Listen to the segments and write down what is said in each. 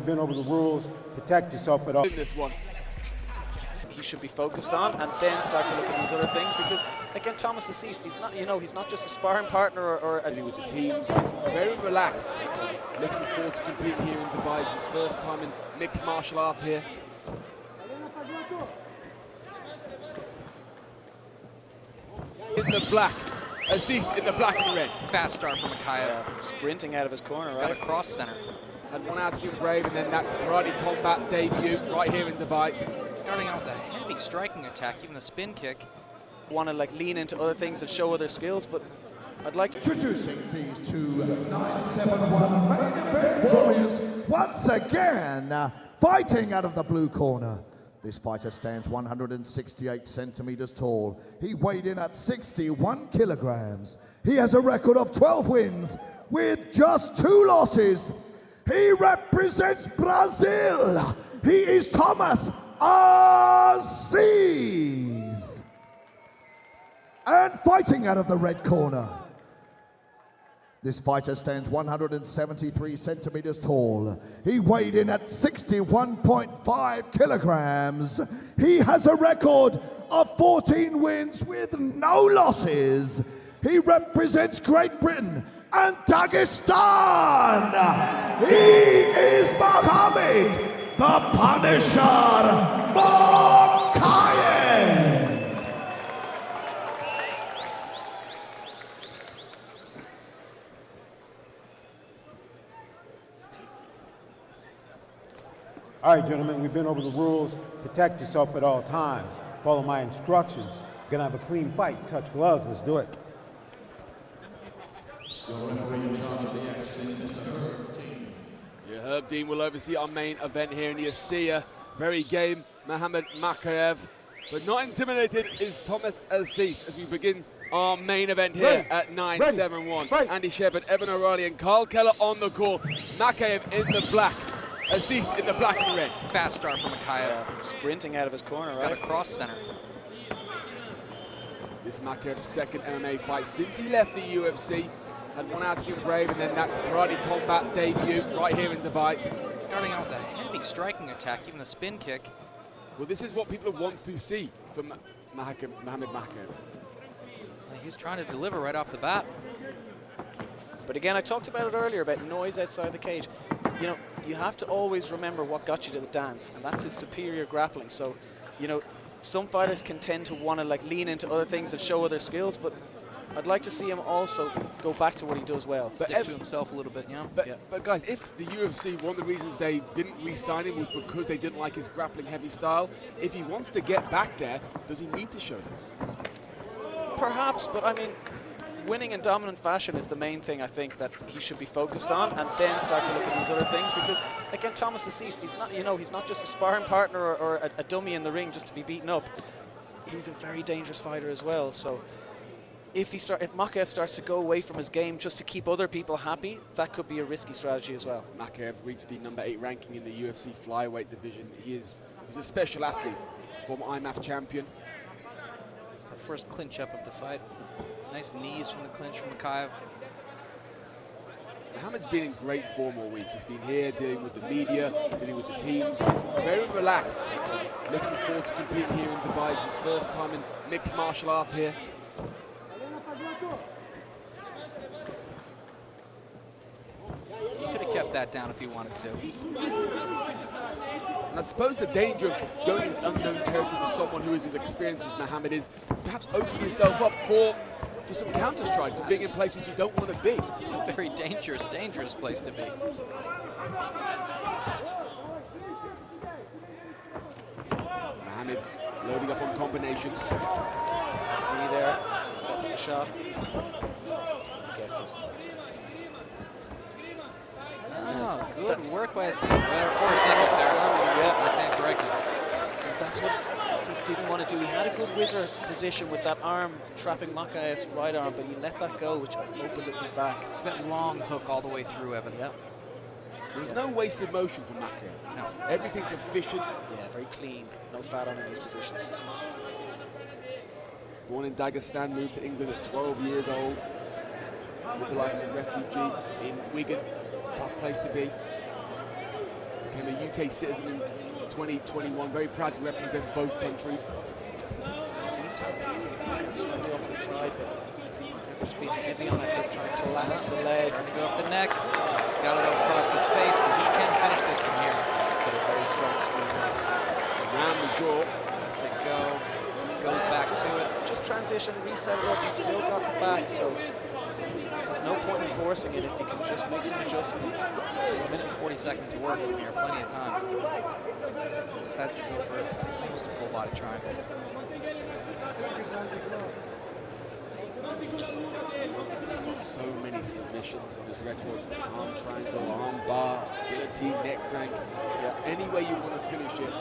we've been over the rules. Protect yourself at all. In this one, he should be focused on, and then start to look at these other things, because again, Thomas Assis, he's not, he's not just a sparring partner or a with the teams, very relaxed. Looking forward to competing here in Dubai. It's his first time in mixed martial arts here. In the black, Assis in the black and red. Fast start from Mokaev. Sprinting out of his corner, right? Got a cross center. Had one out to give brave, and then that karate combat debut right here in Dubai. Starting out with a heavy striking attack, even a spin kick. Want to lean into other things and show other skills, but I'd like to... Introducing these two 971 main event warriors once again, fighting out of the blue corner. This fighter stands 168 centimeters tall. He weighed in at 61 kilograms. He has a record of 12 wins with just 2 losses. He represents Brazil. He is Thomas Assis. And fighting out of the red corner, this fighter stands 173 centimeters tall. He weighed in at 61.5 kilograms. He has a record of 14 wins with no losses. He represents Great Britain and Dagestan. He is Mohammad the Punisher Mokaev. All right, gentlemen, we've been over the rules. Protect yourself at all times. Follow my instructions. We're gonna have a clean fight. Touch gloves. Let's do it. Yeah, Herb Dean will oversee our main event here in the Assis. Very game, Mohammad Mokaev. But not intimidated is Thomas Assis as we begin our main event here at 971. Andy Shepard, Evan O'Reilly, and Carl Keller on the call. Mokaev in the black. Assis in the black and red. Fast start from Mokaev. Sprinting out of his corner, right? Got a cross center. This Mokaev's second MMA fight since he left the UFC. Had one out to give brave, and then that karate combat debut right here in Dubai. Starting out with a heavy striking attack, even a spin kick. Well, this is what people want to see from Mohammad Mokaev. He's trying to deliver right off the bat. But again, I talked about it earlier, about noise outside the cage. You have to always remember what got you to the dance, and that's his superior grappling. So, some fighters can tend to want to lean into other things and show other skills, but I'd like to see him also go back to what he does well. Stick to himself a little bit, But guys, if the UFC, one of the reasons they didn't re-sign him was because they didn't like his grappling heavy style, if he wants to get back there, does he need to show this? Perhaps, but I mean, winning in dominant fashion is the main thing I think that he should be focused on, and then start to look at these other things, because again, Thomas Assis, he's not, he's not just a sparring partner or a dummy in the ring just to be beaten up. He's a very dangerous fighter as well. So if Mokaev starts to go away from his game just to keep other people happy, that could be a risky strategy as well. Mokaev reached the number 8 ranking in the UFC flyweight division. He's a special athlete, former IMAF champion. First clinch up of the fight. Nice knees from the clinch from Mokaev. Mohammad's been in great form all week. He's been here dealing with the media, dealing with the teams. Very relaxed. Looking forward to competing here in Dubai. It's his first time in mixed martial arts here. He could have kept that down if he wanted to. And I suppose the danger of going into unknown territory for someone who is as experienced as Mohammad is perhaps opening yourself up for some counter-strikes and being in places you don't want to be. It's a very dangerous place to be. Mohammad's loading up on combinations. Nice knee there, setting the shot. Gets it. Oh, good work by Assis. Yeah, I stand corrected. That's what Assis didn't want to do. He had a good whizzer position with that arm trapping Mokaev's right arm, but he let that go, which opened up his back. That long hook all the way through, Evan. Yeah. There's no wasted motion from Mokaev. No. Everything's efficient. Yeah, very clean. No fat on in these positions. Born in Dagestan, moved to England at 12 years old. Lived the life as a refugee in Wigan. Tough place to be. Became UK citizen in 2021. Very proud to represent both countries. Assis has it slightly off the side, but see Mokaev just being heavy on it, trying to collapse the leg. Trying to go off the neck. Got it across the face, but he can finish this from here. He's got a very strong squeeze on. Around the jaw. Lets it go. Goes back to it. Just transition, reset it up. He's still got the back, so there's no point in forcing it if you can just make some adjustments. A minute and 40 seconds of work here, plenty of time. Decides to go for almost a full body triangle. So many submissions on his record. Arm triangle, arm bar, guillotine, neck crank. Yeah, any way you want to finish it,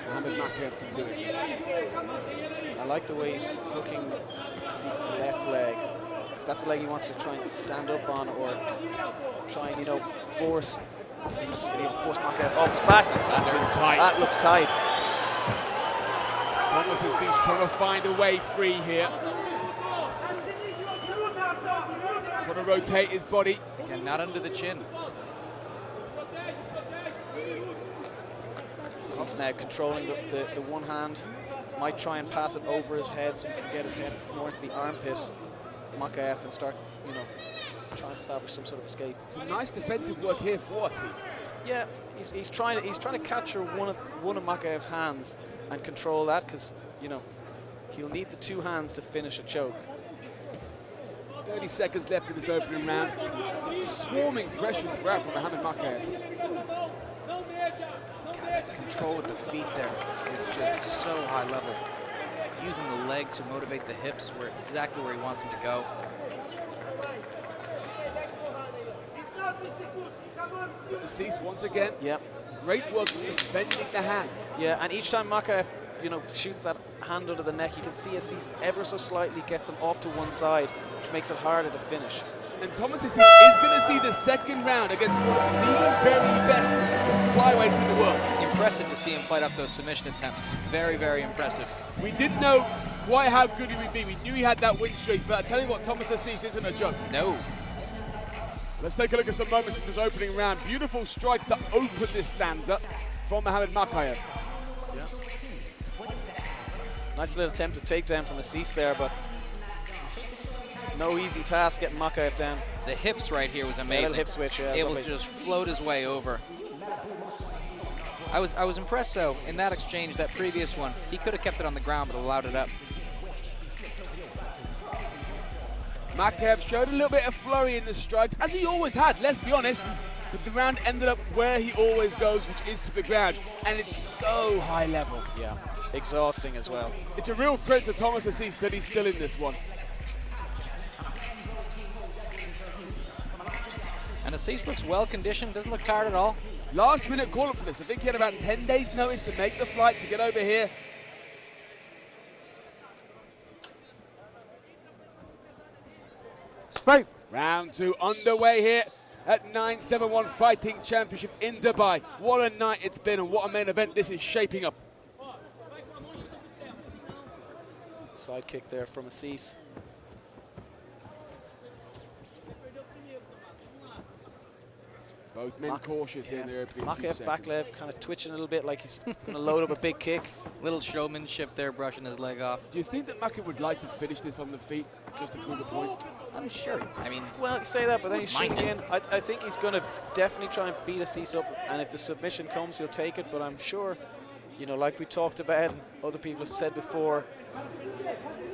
Mohammad Mokaev can do it. I like the way he's hooking Assis' left leg, because that's the leg he wants to try and stand up on, or try and, force Mokaev off his back. That's in tight. That looks tight. Assis trying to find a way free here. Trying to rotate his body. Again, not under the chin. Assis now controlling the one hand. Might try and pass it over his head so he can get his head more into the armpit. Mokaev and start, try and establish some sort of escape. Some nice defensive work here for Assis. Yeah, he's trying to capture one of Mokaev's hands and control that, because he'll need the two hands to finish a choke. 30 seconds left in this opening round. Swarming pressure throughout from Mohammad Mokaev. Control with the feet there is just so high level. Using the leg to motivate the hips exactly where he wants him to go. Assis once again. Yep. Great work defending the hands. Yeah, and each time Mokaev, shoots that hand under the neck, you can see Assis ever so slightly gets him off to one side, which makes it harder to finish. And Thomas Assis is going to see the second round against one of the very best flyweights in the world. Impressive to see him fight off those submission attempts. Very, very impressive. We didn't know quite how good he would be. We knew he had that win streak, but I tell you what, Thomas Assis isn't a joke. No. Let's take a look at some moments from this opening round. Beautiful strikes to open this stanza from Mohammad Mokaev. Yeah. Nice little attempt at takedown from Assis there, but no easy task getting Mokaev down. The hips right here was amazing. Yeah, little hip switch, yeah. Able to just float his way over. I was impressed though in that exchange, that previous one. He could have kept it on the ground but allowed it up. Mokaev showed a little bit of flurry in the strikes, as he always had, let's be honest. But the round ended up where he always goes, which is to the ground. And it's so high level. Yeah, exhausting as well. It's a real credit to Thomas Assis that he's still in this one. And Assis looks well conditioned, doesn't look tired at all. Last minute call up for this. I think he had about 10 days notice to make the flight to get over here. Straight. Round two underway here at 971 Fighting Championship in Dubai. What a night it's been and what a main event this is shaping up. Side kick there from Assis. Both men cautious here in the opening few Mokaev back seconds. leg kind of twitching a little bit like he's going to load up a big kick. Little showmanship there, brushing his leg off. Do you think that Mokaev would like to finish this on the feet just to prove a point? I'm sure. I mean, Well, you say that, but then he's Mind shooting it. in. I think he's going to definitely try and beat Assis up, and if the submission comes, he'll take it. But I'm sure, like we talked about and other people have said before,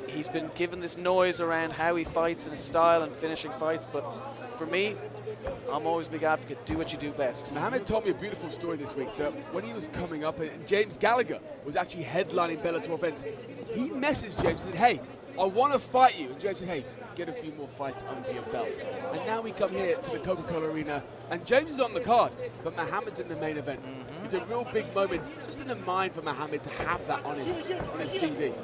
he's been given this noise around how he fights and his style and finishing fights. But for me, I'm always a big advocate, do what you do best. Mohammad told me a beautiful story this week that when he was coming up, and James Gallagher was actually headlining Bellator events, he messaged James and said, hey, I want to fight you. And James said, hey, get a few more fights under your belt. And now we come here to the Coca-Cola Arena, and James is on the card, but Mohammed's in the main event. It's a real big moment, just in the mind for Mohammad to have that on his CV.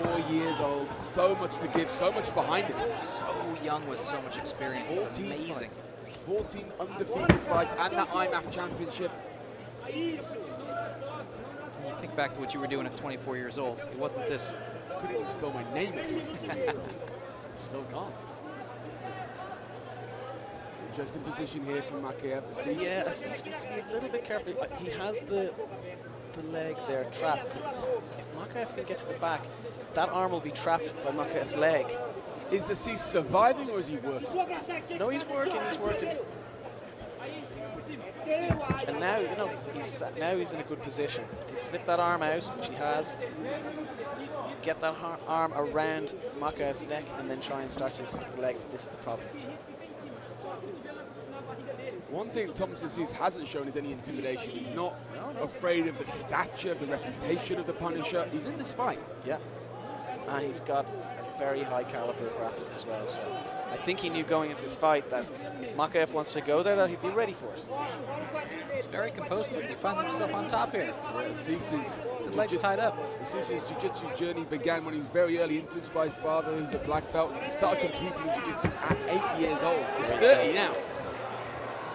24 years old, so much to give, so much behind him. so young with so much experience. It's amazing. Fights, 14 undefeated fights, and that IMAF championship. When you think back to what you were doing at 24 years old, it wasn't this. Couldn't even spell my name at 24 years old. Still can't. Just in position here from Mokaev. Assis. Yeah, Assis needs to be a little bit careful. He has the leg there trapped. If Mokaev can get to the back, that arm will be trapped by Mokaev's leg. Is Assis surviving or is he working? No, he's working. And now, you know, he's in a good position. If he slip that arm out, which he has, get that arm around Mokaev's neck and then try and start to slip the leg. This is the problem. One thing Thomas Assis hasn't shown is any intimidation. He's not afraid of the stature, the reputation of the Punisher. He's in this fight. Yeah. And he's got a very high caliber grappling as well. So I think he knew going into this fight that if Mokaev wants to go there, that he'd be ready for it. He's very composed, but he finds himself on top here. Yeah, Assis's legs tied up. Assis's jiu-jitsu journey began when he was very early, influenced by his father, who's a black belt. He started competing in jiu-jitsu at 8 years old. He's 30 now.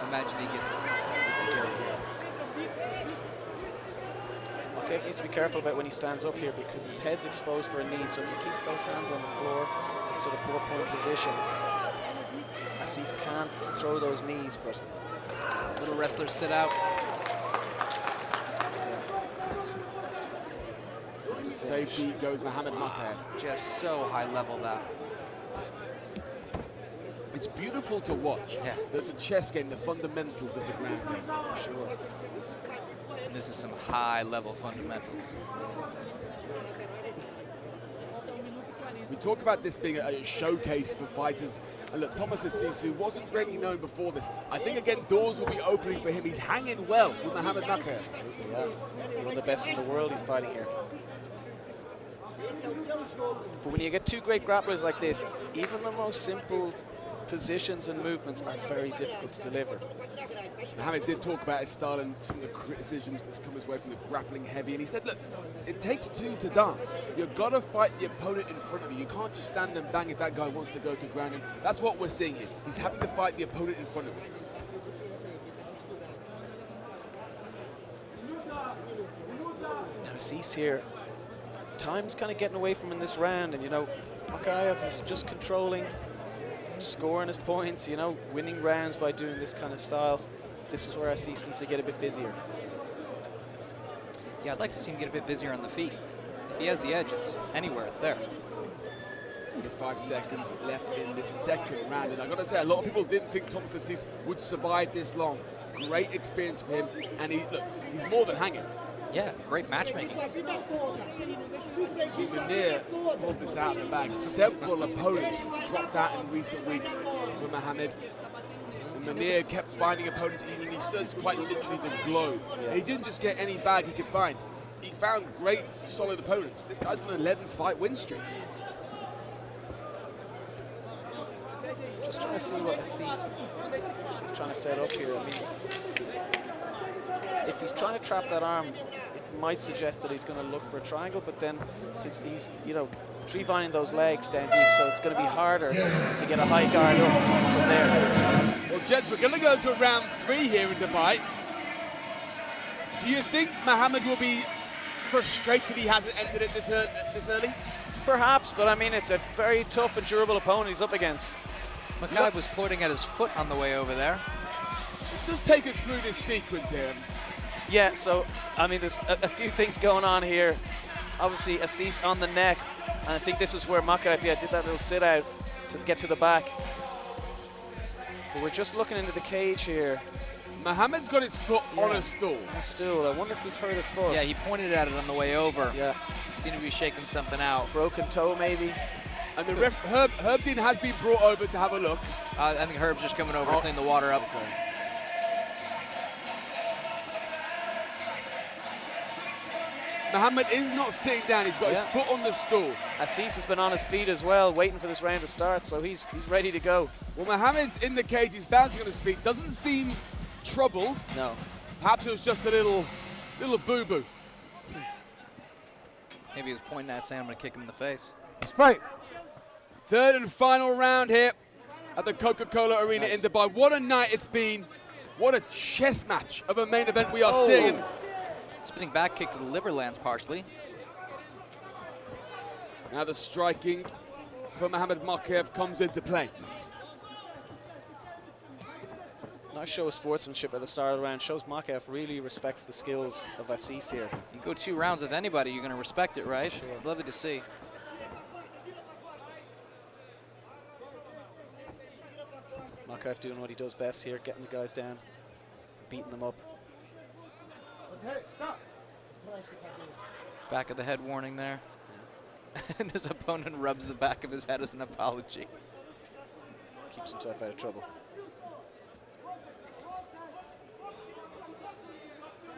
Imagine he gets a kill here. Mokaev needs to be careful about when he stands up here because his head's exposed for a knee, so if he keeps those hands on the floor in sort of 4-point position, Assis can't throw those knees, but Little wrestlers sit out. Safety goes Mohammad Mokaev. Just so high level that. It's beautiful to watch. Yeah. The chess game, the fundamentals of the ground game. for sure. And this is some high level fundamentals. We talk about this being a showcase for fighters. And look, Thomas Assis, who wasn't really known before this, I think again doors will be opening for him. He's hanging well with Mohammad Mokaev. Yeah, one of the best in the world he's fighting here. But when you get two great grapplers like this, even the most simple positions and movements are very difficult to deliver. Mohammad did talk about his style and some of the criticisms that's come his way from the grappling heavy, and he said, look, it takes two to dance. You've got to fight the opponent in front of you. You can't just stand and bang if that guy wants to go to ground. And that's what we're seeing here. He's having to fight the opponent in front of him. Now Assis here, time's kind of getting away from him in this round, and you know, Mokaev is just controlling, scoring his points, you know, winning rounds by doing this kind of style. This is where Assis needs to get a bit busier. Yeah, I'd like to see him get a bit busier on the feet. If he has the edge, it's anywhere, it's there. 5 seconds left in this second round, and I gotta say, a lot of people didn't think Thomas Assis would survive this long. Great experience for him, and he's more than hanging. Yeah, great matchmaking. Munir pulled this out of the bag. Several opponents dropped out in recent weeks for Mohammad. And Munir kept finding opponents, and he searched quite literally the globe. And he didn't just get any bag he could find. He found great, solid opponents. This guy's on an 11-fight win streak. Just trying to see what Assis is trying to set up here. I mean, if he's trying to trap that arm, it might suggest that he's going to look for a triangle, but then he's you know, tree-vining those legs down deep, so it's going to be harder to get a high guard up from there. Well, gents, we're going to go to round 3 here in Dubai. Do you think Mohammad will be frustrated he hasn't entered it this early? Perhaps, but I mean, it's a very tough and durable opponent he's up against. Mokaev was pointing at his foot on the way over there. Just take us through this sequence here. Yeah, so, I mean, there's a few things going on here. Obviously, Assis on the neck, and I think this is where Mokaev, did that little sit-out to get to the back. But we're just looking into the cage here. Mohammad's got his foot on a stool. A stool. I wonder if he's hurt his foot. Yeah, he pointed at it on the way over. Yeah. Seemed to be shaking something out. Broken toe, maybe. And the ref, Herb Dean has been brought over to have a look. I think Herb's just coming over to clean the water up. Mohammad is not sitting down. He's got his foot on the stool. Assis has been on his feet as well, waiting for this round to start, so he's ready to go. Well, Mohammad's in the cage. He's bouncing on his feet. Doesn't seem troubled. No. Perhaps it was just a little boo-boo. Maybe he was pointing at saying, I'm going to kick him in the face. Let's fight. Third and final round here at the Coca-Cola Arena in Dubai. What a night it's been. What a chess match of a main event we are seeing. Spinning back kick to the liver lands partially. Now the striking for Mohammad Mokaev comes into play. Nice show of sportsmanship at the start of the round. Shows Mokaev really respects the skills of Assis here. You go 2 rounds with anybody, you're going to respect it, right? Sure. It's lovely to see. Mokaev doing what he does best here, getting the guys down, beating them up. Back of the head warning there. And his opponent rubs the back of his head as an apology. Keeps himself out of trouble.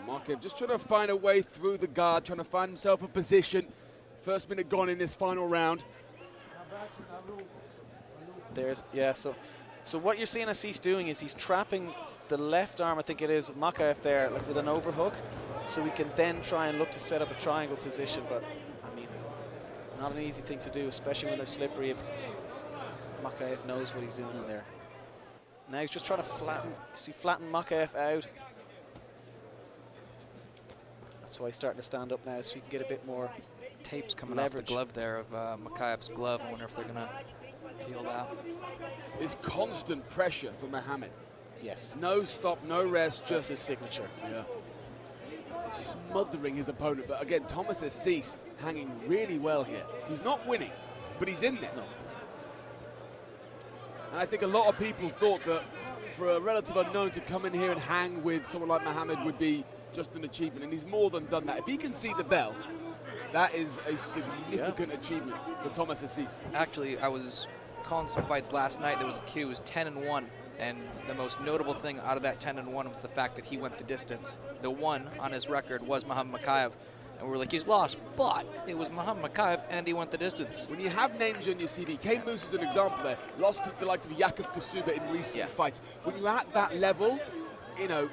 Mokaev just trying to find a way through the guard, trying to find himself a position. First minute gone in this final round. So what you're seeing Assis doing is he's trapping the left arm, I think it is, Mokaev there, like with an overhook, so we can then try and look to set up a triangle position. But I mean, not an easy thing to do, especially when they're slippery. Mokaev knows what he's doing in there. Now he's just trying to flatten Mokaev out. That's why he's starting to stand up now, so he can get a bit more Tape's coming leverage off the glove there of Mokaev's glove. I wonder if they're going to peel that. It's constant pressure for Mohammad. Yes. No stop, no rest, That's just his signature. yeah. Smothering his opponent. But again, Thomas Assis hanging really well here. He's not winning, but he's in there. No. And I think a lot of people thought that for a relative unknown to come in here and hang with someone like Mohammad would be just an achievement, and he's more than done that. If he can see the bell, that is a significant achievement for Thomas Assis. Actually, I was calling some fights last night. There was a kid who was 10-1, and the most notable thing out of that 10-1 was the fact that he went the distance. The one on his record was Mohammad Mokaev, and we were like, he's lost, but it was Mohammad Mokaev, and he went the distance. When you have names on your CV, Kane Moose is an example there. Lost to the likes of Yakov Kasuba in recent fights. When you're at that level, you know,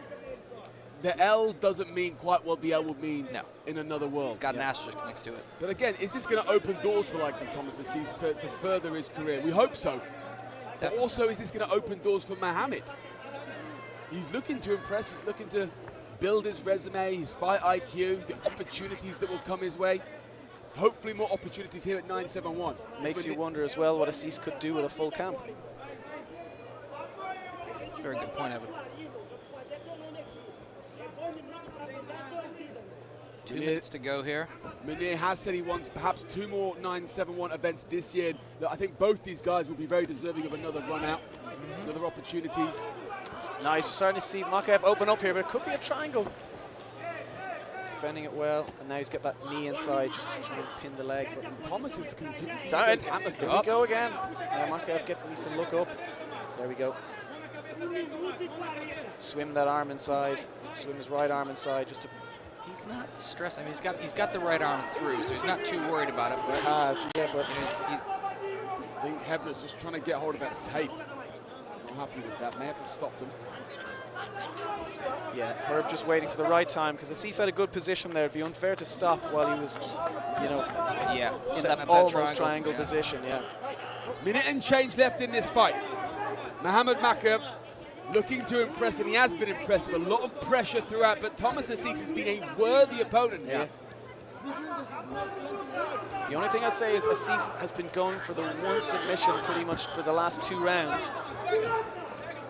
the L doesn't mean quite what the L would mean in another world. It's got an asterisk next to it. But again, is this going to open doors for the likes of Thomas Assis to further his career? We hope so. But also, is this going to open doors for Mohammad? He's looking to impress, he's looking to build his resume, his fight IQ, the opportunities that will come his way. Hopefully more opportunities here at 971. Makes you wonder as well what Assis could do with a full camp. That's a very good point, Evan. 2 minutes to go here. Munir has said he wants perhaps 2 more 971 events this year. I think both these guys will be very deserving of another run out, other opportunities. Nice, we're starting to see Mokaev open up here, but it could be a triangle. Defending it well, and now he's got that knee inside just to try and pin the leg. But Thomas has continued to down. use hammer Here fist. we go again. Now Mokaev needs to look up. There we go. Swim that arm inside. Swim his right arm inside just to. He's not stressed. I mean, he's got the right arm through, so he's not too worried about it. But he has, yeah, but I think Hebner's just trying to get hold of that tape. I'm happy with that. May have to stop them. Yeah, Herb just waiting for the right time because Assis had a good position there. It'd be unfair to stop while he was, you know, in that almost triangle position. Yeah. Minute and change left in this fight. Mohammad Mokaev looking to impress, and he has been impressive. A lot of pressure throughout, but Thomas Assis has been a worthy opponent here. The only thing I'd say is Assis has been going for the one submission pretty much for the last 2 rounds.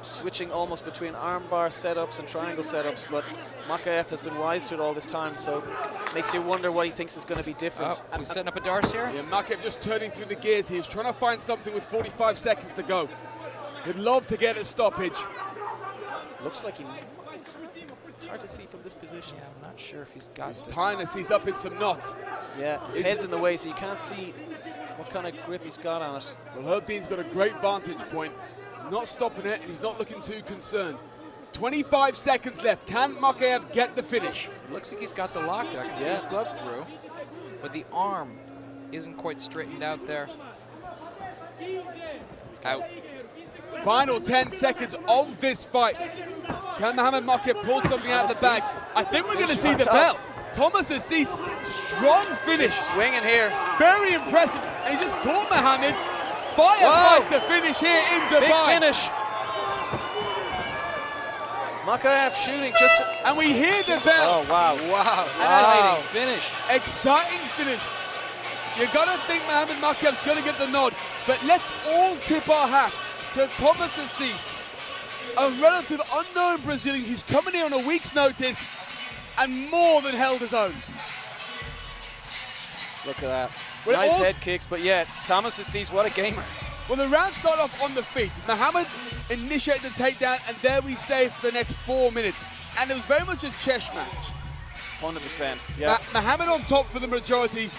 Switching almost between armbar setups and triangle setups, but Mokaev has been wise to it all this time, so makes you wonder what he thinks is going to be different. We're setting up a Darce here? Yeah, Mokaev just turning through the gears here. He's trying to find something with 45 seconds to go. He'd love to get a stoppage. Looks like he... Hard to see from this position. Yeah, I'm not sure if he's got He's tying Assis up in some knots. Yeah, his head's in the way, so you can't see what kind of grip he's got on it. Well, Herb Dean's got a great vantage point. He's not stopping it, and he's not looking too concerned. 25 seconds left. Can Mokaev get the finish? It looks like he's got the lock. I can see his glove through, but the arm isn't quite straightened out there. Out. Final 10 seconds of this fight. Can Mohammad Mokaev pull something out the bag? I think we're going to see the bell. Thomas Assis, strong finish. Swinging here. Very impressive. And he just caught Mohammad. Firefight to finish here in Dubai. Big finish. Mokaev shooting just... And we hear the bell. Oh, wow. Wow. Exciting finish. Exciting finish. You're going to think Mohammad Mokaev's going to get the nod, but let's all tip our hats to Thomas Assis a relative unknown Brazilian who's coming here on a week's notice and more than held his own. Look at that. Well, nice head kicks, but yeah, Thomas Assis, what a gamer. Well, the round started off on the feet. Mohammad initiated the takedown, and there we stay for the next 4 minutes. And it was very much a chess match. 100%, yeah. Mohammad on top for the majority,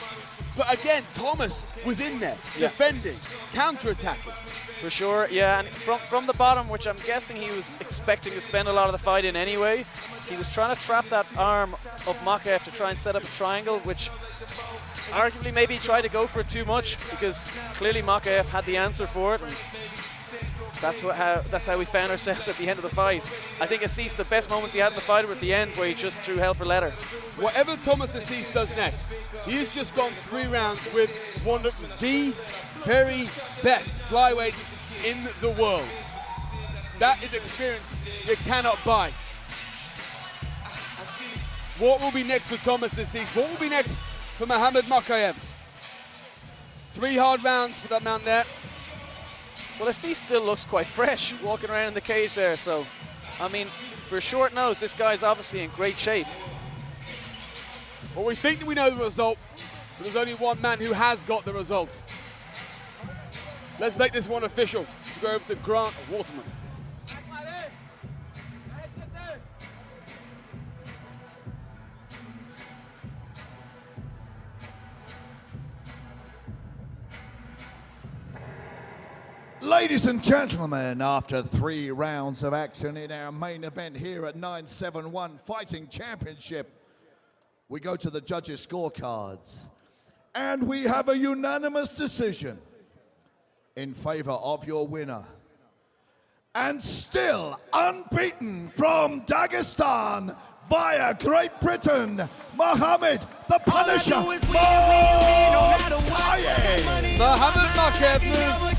but again, Thomas was in there, defending, counter-attacking. For sure, yeah, and from the bottom, which I'm guessing he was expecting to spend a lot of the fight in anyway, he was trying to trap that arm of Mokaev to try and set up a triangle, which arguably maybe he tried to go for it too much, because clearly Mokaev had the answer for it, and that's how we found ourselves at the end of the fight. I think Assis, the best moments he had in the fight were at the end, where he just threw hell for leather. Whatever Thomas Assis does next, he has just gone 3 rounds with one of the very best flyweights in the world. That is experience you cannot buy. What will be next for Thomas Assis? What will be next for Mohammad Mokaev? 3 hard rounds for that man there. Well, Assis still looks quite fresh, walking around in the cage there, so, I mean, for a short nose, this guy's obviously in great shape. Well, we think that we know the result, but there's only one man who has got the result. Let's make this one official. Let's go over to Grant Waterman. Ladies and gentlemen, after 3 rounds of action in our main event here at 971 Fighting Championship, we go to the judges' scorecards, and we have a unanimous decision in favor of your winner. And still unbeaten from Dagestan via Great Britain, Mohammad the Punisher Mokaev. Mohammad Mokaev moves